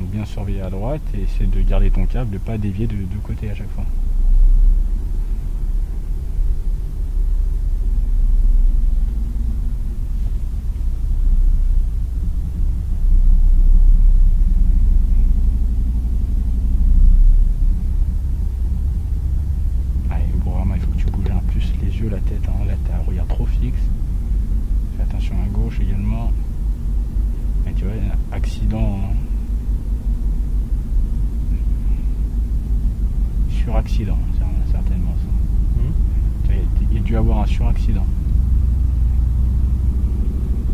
bien surveiller à droite et essayer de garder ton cap, de ne pas dévier de deux côtés à chaque fois. La tête, hein. Là t'as un regard trop fixe, fais attention à gauche également, et tu vois, accident, suraccident, certainement ça. Il y a dû avoir un suraccident.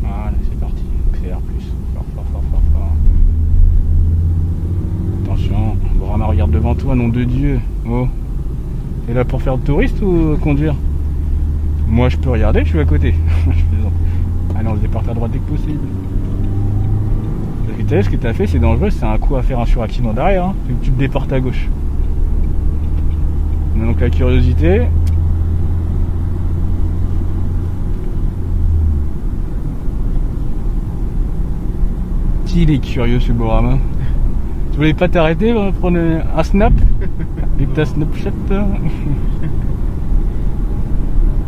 Voilà, c'est parti, accélère plus, fort, fort, fort, fort, fort. Attention, Bourama, regarde devant toi, nom de Dieu. Oh, t'es là pour faire le touriste ou conduire? Moi je peux regarder, je suis à côté. Je plaisante. Allez, on se déporte à droite dès que possible. Parce que tu sais, ce que tu as fait, c'est dangereux, c'est un coup à faire un suraccident derrière. Hein. Tu te déportes à gauche. On a donc la curiosité. Il est curieux ce Bourama. Tu voulais pas t'arrêter, prendre un snap avec ta Snapchat?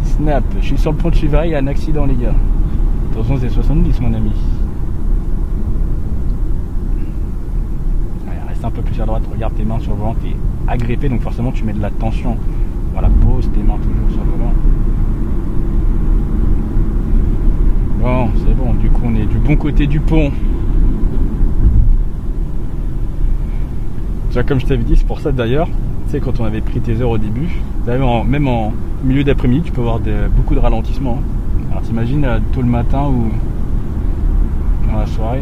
Snap, je suis sur le pont de Chivray, il y a un accident les gars. Attention, c'est 70 mon ami. Allez, reste un peu plus à droite, regarde tes mains sur le volant, t'es agrippé donc forcément tu mets de la tension. Voilà, pose tes mains toujours sur le volant. Bon, c'est bon, du coup on est du bon côté du pont. Déjà comme je t'avais dit, c'est pour ça d'ailleurs, tu sais quand on avait pris tes heures au début, même en milieu d'après-midi, tu peux avoir beaucoup de ralentissements. Alors t'imagines tôt le matin ou dans la soirée.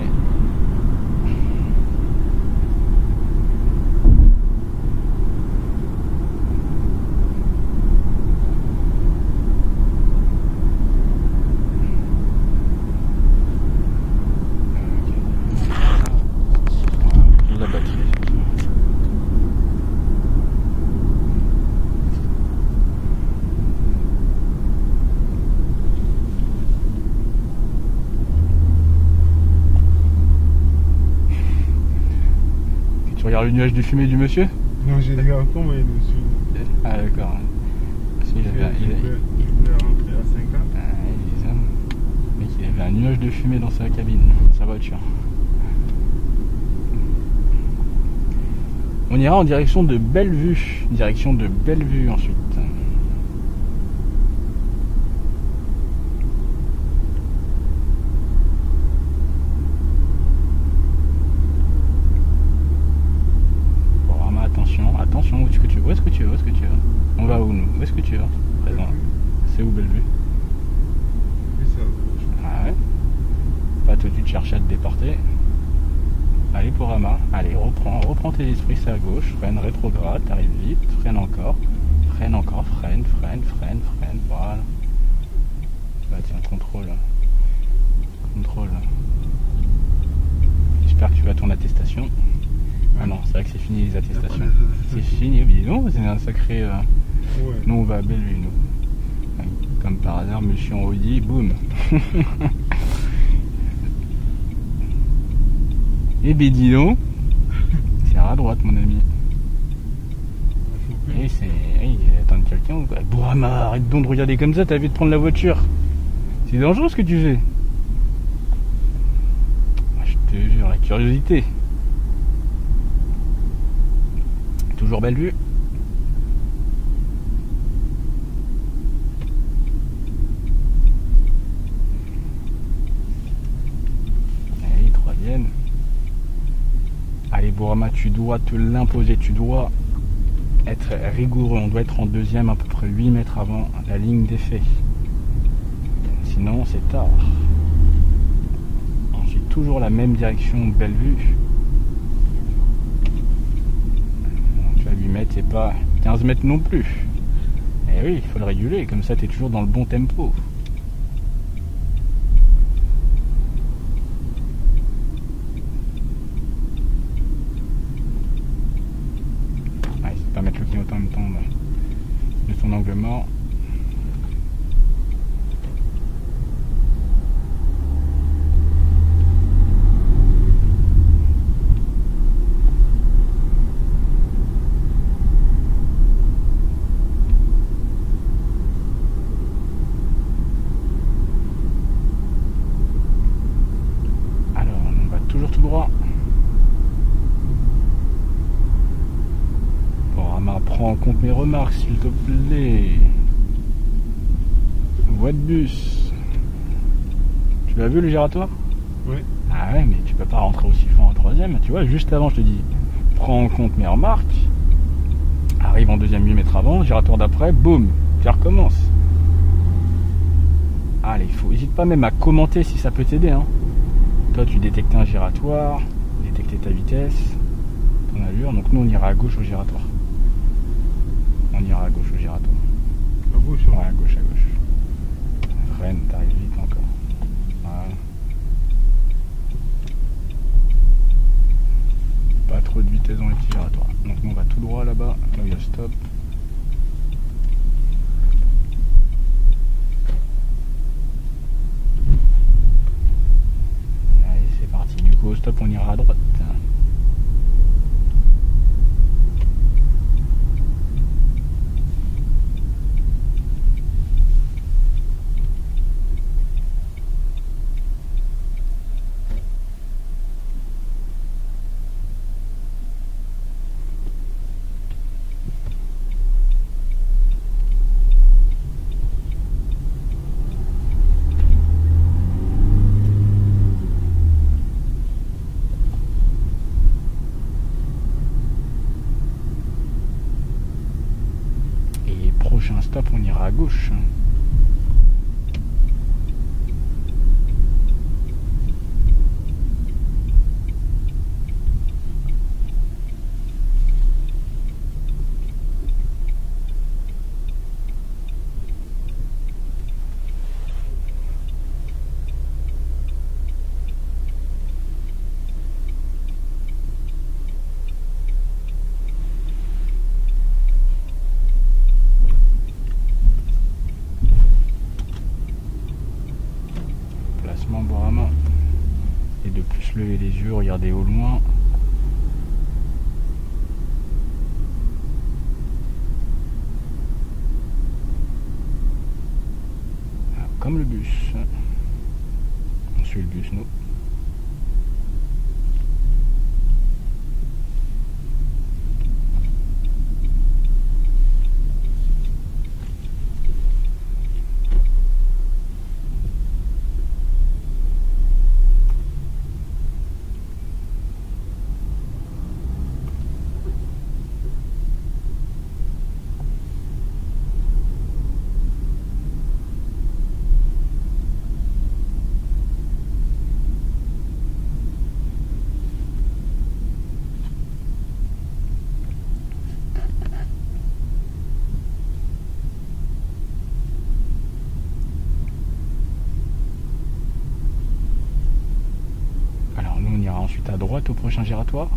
La batterie. Regarde le nuage de fumée du monsieur? Non, j'ai dit encore, mais dessus. Ah d'accord. Il avait rentrer à 50. Mais il avait un nuage de fumée dans sa cabine, dans sa voiture. On ira en direction de Bellevue. Direction de Bellevue ensuite. Attention, où est-ce que tu veux? On va où nous? Où est-ce que tu vas? Présent. C'est où Bellevue? Ah ouais. Pas tout de suite chercher à te déporter. Allez Bourama, allez reprends tes esprits, c'est à gauche, freine rétrograde, t'arrives vite, freine encore, freine, voilà. Bah tiens, contrôle. J'espère que tu as ton attestation. Ah non, c'est vrai que c'est fini les attestations. C'est fini, oui, non, c'est un sacré... Ouais. Nous on va à Bellevue, nous. Comme par hasard, monsieur en Audi, boum. Et ben dis donc, c'est à droite mon ami. Et c'est... il attend quelqu'un ou quoi? Bourama, arrête donc de regarder comme ça, t'as envie de prendre la voiture. C'est dangereux ce que tu fais. Je te jure, la curiosité. Toujours Bellevue. Allez, troisième. Allez Bourama, tu dois te l'imposer, tu dois être rigoureux. On doit être en deuxième à peu près 8 mètres avant la ligne d'effet. Sinon c'est tard. Ensuite toujours la même direction Bellevue. 8 mètres, c'est pas 15 mètres non plus. Et oui, il faut le réguler, comme ça tu es toujours dans le bon tempo. Ouais, c'est pas mettre le clignotant en même temps de ton angle mort. droit. Borama, prends en compte mes remarques s'il te plaît. Voie de bus. Tu l'as vu le giratoire? Oui. Ah ouais, mais tu peux pas rentrer aussi fort en troisième. Tu vois, juste avant je te dis, prends en compte mes remarques. Arrive en deuxième 8 mètres avant, giratoire d'après, boum, tu recommences. Allez, n'hésite pas même à commenter si ça peut t'aider. Hein. Toi, tu détectais un giratoire, détecter ta vitesse, ton allure. Donc nous, on ira à gauche au giratoire. On ira à gauche au giratoire. À gauche, hein. Ouais, à gauche, à gauche. Freine, t'arrives vite encore. Voilà. Pas trop de vitesse dans les petits giratoires. Donc nous, on va tout droit là-bas. Là où il y a stop. Du coup au stop on ira à droite. Prochain stop on ira à gauche. Borama, et de plus lever les yeux, regarder au loin. Ah, comme le bus. On suit le bus nous. Ensuite à droite au prochain giratoire.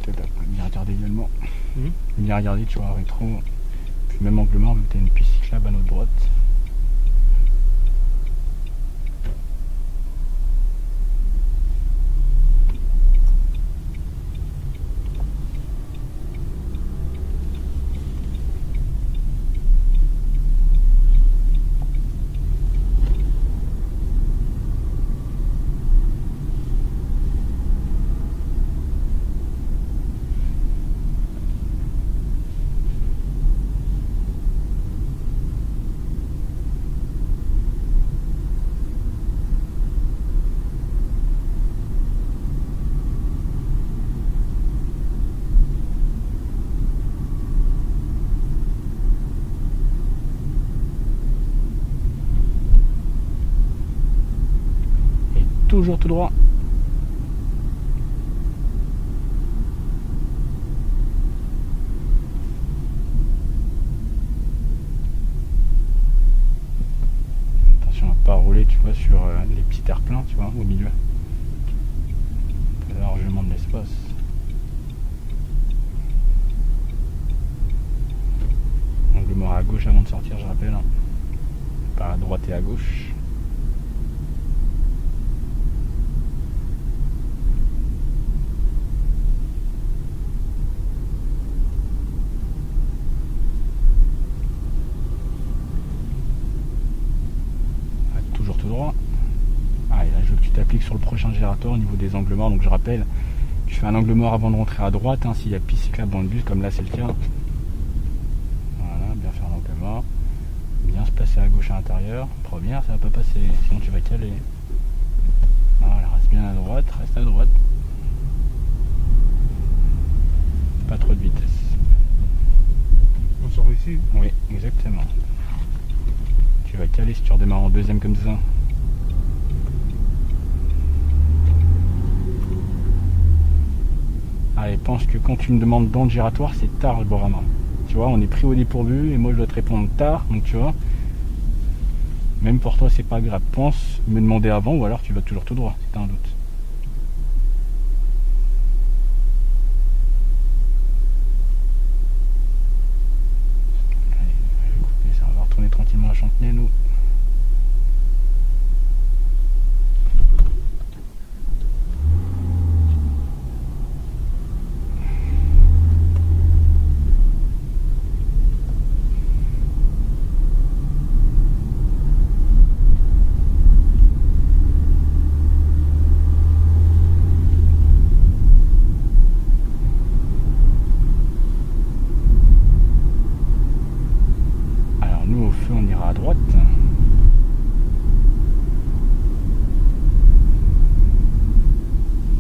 Peut-être bien regarder également. Bien regarder, tu vois, rétro. Puis même angle mort, tu as une piste cyclable à notre droite. Toujours tout droit. Attention à pas rouler, tu vois, sur les petits terre-pleins, tu vois, au milieu. T'as largement de l'espace. Angle mort à gauche avant de sortir, je rappelle. Pas à droite et à gauche. que sur le prochain giratoire au niveau des angles morts. Donc je rappelle, tu fais un angle mort avant de rentrer à droite, hein, s'il y a piste cyclable dans le bus, comme là c'est le cas. Voilà, bien faire l'angle mort. Bien se placer à gauche à l'intérieur. Première, ça va pas passer, sinon tu vas caler. Voilà, reste bien à droite, reste à droite. Pas trop de vitesse. On sort ici? Oui, exactement. Tu vas caler si tu redémarres en deuxième comme ça. Allez, pense que quand tu me demandes dans le giratoire, c'est tard le Bourama. Tu vois, on est pris au dépourvu et moi je dois te répondre tard, donc tu vois. Même pour toi, c'est pas grave. Pense me demander avant ou alors tu vas toujours tout droit, si t'as un doute. Allez, je vais couper ça, on va retourner tranquillement à Chantenay, nous. On ira à droite.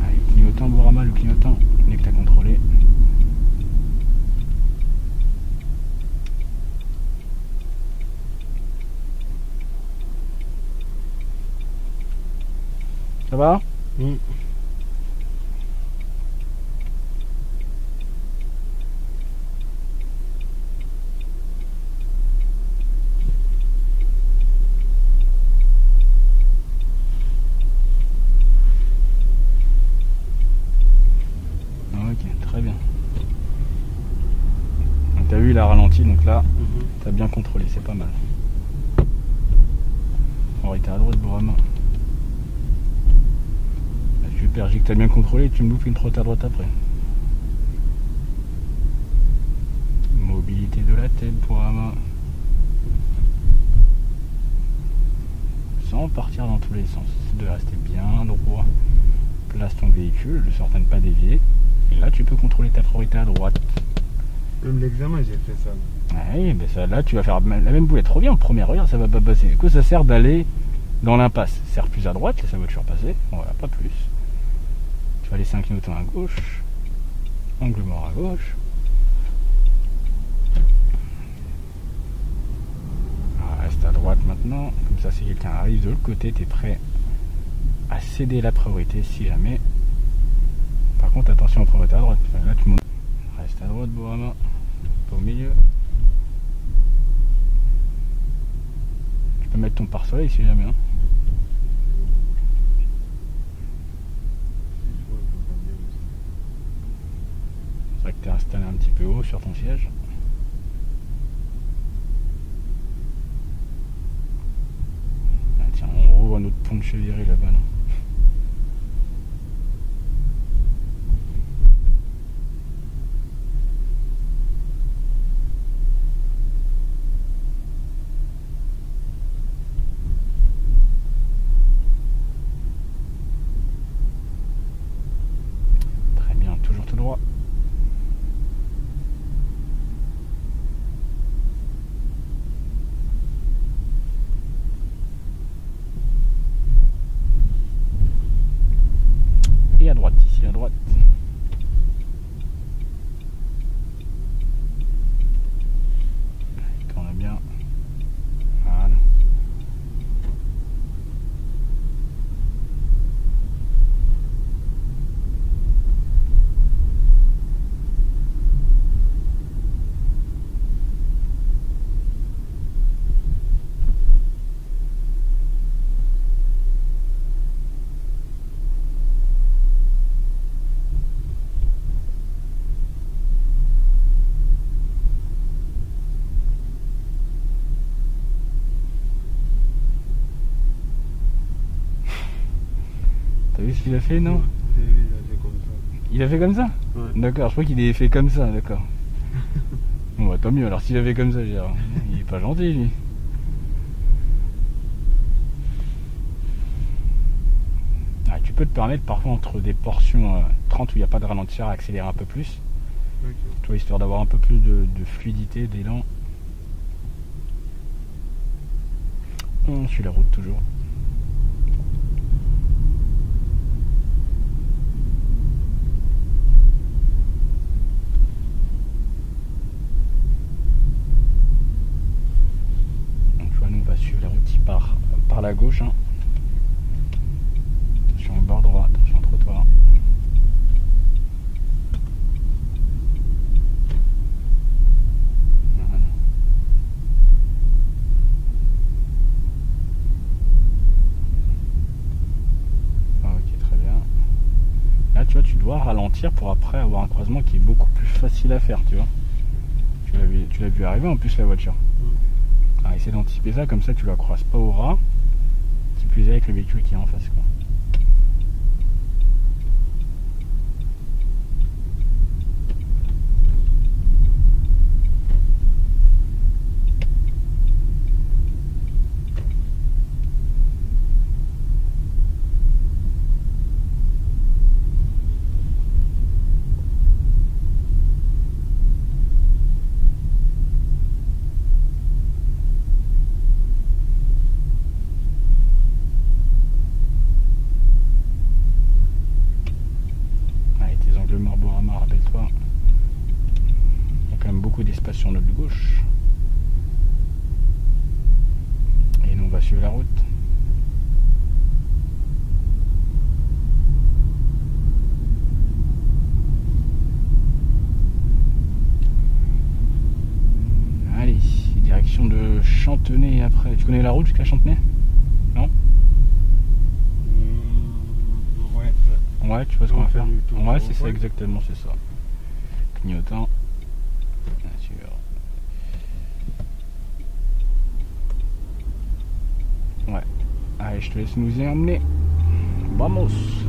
Allez, clignotant Bourama, le clignotant, dès que tu as contrôlé. Ça va? Très bien. T'as vu, il a ralenti, donc là, t'as bien contrôlé, c'est pas mal. On va être à droite, Bourama. Super, j'ai que t'as bien contrôlé, tu me bouffes une trotte à droite après. Mobilité de la tête, Bourama. Sans partir dans tous les sens, de rester bien droit. Place ton véhicule, de sorte à ne pas dévier. Et là, tu peux contrôler ta priorité à droite. Même l'examen, j'ai fait ça. Oui, mais ça, là, tu vas faire la même boulette. Reviens en première, regarde, ça va pas passer. Du coup, ça sert d'aller dans l'impasse. Ça sert plus à droite, laisse la voiture passer. Voilà, pas plus. Tu vas laisser un clignotant à gauche. Angle mort à gauche. Voilà, reste à droite maintenant. Comme ça, si quelqu'un arrive de l'autre côté, tu es prêt à céder la priorité si jamais. Par contre, attention en priorité à droite. Là, tu montes. Reste à droite, Bourama. Pas au milieu. Tu peux mettre ton pare-soleil si jamais. Hein. C'est vrai que tu es installé un petit peu haut sur ton siège. Ah, tiens, on rouvre notre pont de Cheviré là-bas. Là. Toujours tout droit. Et à droite, ici à droite. Tourne bien. Voilà. T'as vu ce qu'il a fait, non? Il a fait comme ça. Il a fait comme ça? Ouais. D'accord, je crois qu'il est fait comme ça, d'accord. Bon bah tant mieux, alors s'il avait comme ça, Gérard, il est pas gentil lui. Ah, tu peux te permettre parfois entre des portions 30 où il n'y a pas de ralentisseur à accélérer un peu plus. Ok. Tu vois, histoire d'avoir un peu plus de fluidité, d'élan. On suit la route toujours. Donc tu vois, nous on va suivre la route qui part par la gauche. Hein. Attention au bord droit, attention au trottoir. Voilà. Ok, très bien. Là, tu vois, tu dois ralentir pour après avoir un croisement qui est beaucoup plus facile à faire, tu vois. Tu l'as vu arriver en plus la voiture. Alors, essaie d'anticiper ça, comme ça tu la croises pas au ras, qui plus est avec le véhicule qui est en face, quoi. Allez, tes angles Marborama, rappelle-toi. Il y a quand même beaucoup d'espace sur notre gauche. Et nous on va suivre la route. Allez, direction de Chantenay après. Tu connais la route jusqu'à Chantenay? Non? Ouais. Ouais, tu vois ce qu'on va faire? tout. Ouais, c'est ça, Ouais. exactement, c'est ça. Clignotant. Bien sûr. Ouais. Allez, je te laisse nous y emmener. Vamos!